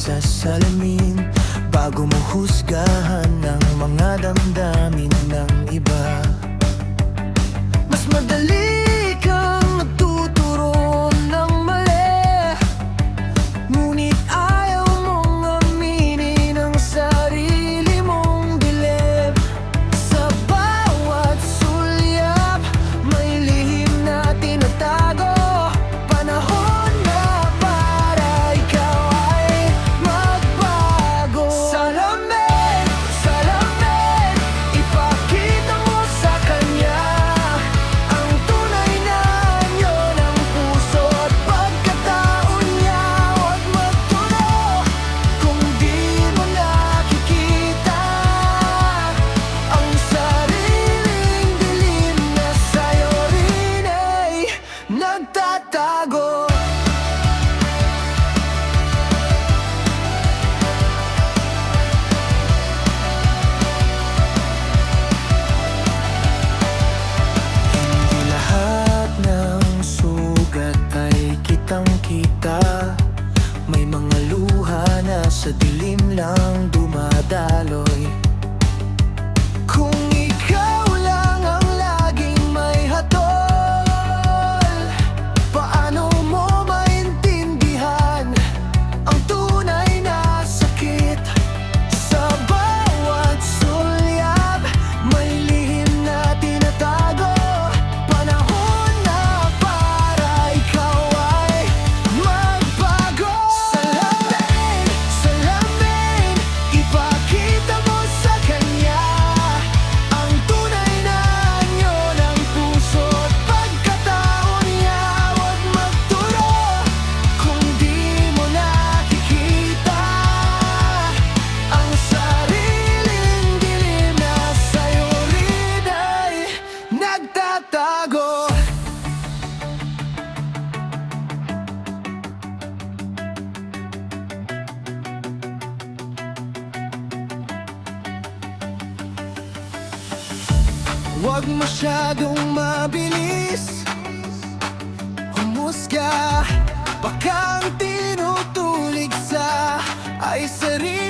sa salamin bago mo husgahan ang mga damdamin ng iba. Mas madali kang natuturo ng mali, ngunit ayaw mong aminin ang sarili mong dilim. Sa bawat sulyap, may lihim na tinatago. Panahon na para ikaw ay magbago. Salamin, salamin, ipakita mo sa kanya ang tunay na anyo ng puso at pagkatao niya. Huwag magtulo kung di mo nakikita ang sariling dilim na sa'yo rin ay nagtatago. Hindi lahat ng sugat ay kitang-kita. May mga luha na sa dilim lang dumadaloy. Kung ikaw lang ang laging may hatol, paano mo maintindihan ang tunay na sakit? Sa bawat sulyap, may lihim na tinatago. Panahon na para ikaw ay magbago. Salamin, salamin, ipakita mo sa kanya ang tunay na anyo ng puso at pagkatao niya. Huwag magturo kung di mo nakikita ang sariling dilim na sa'yo rin ay nagtatago. Huwag masyadong mabilis humusga, baka ang tinutulig sa ay sarili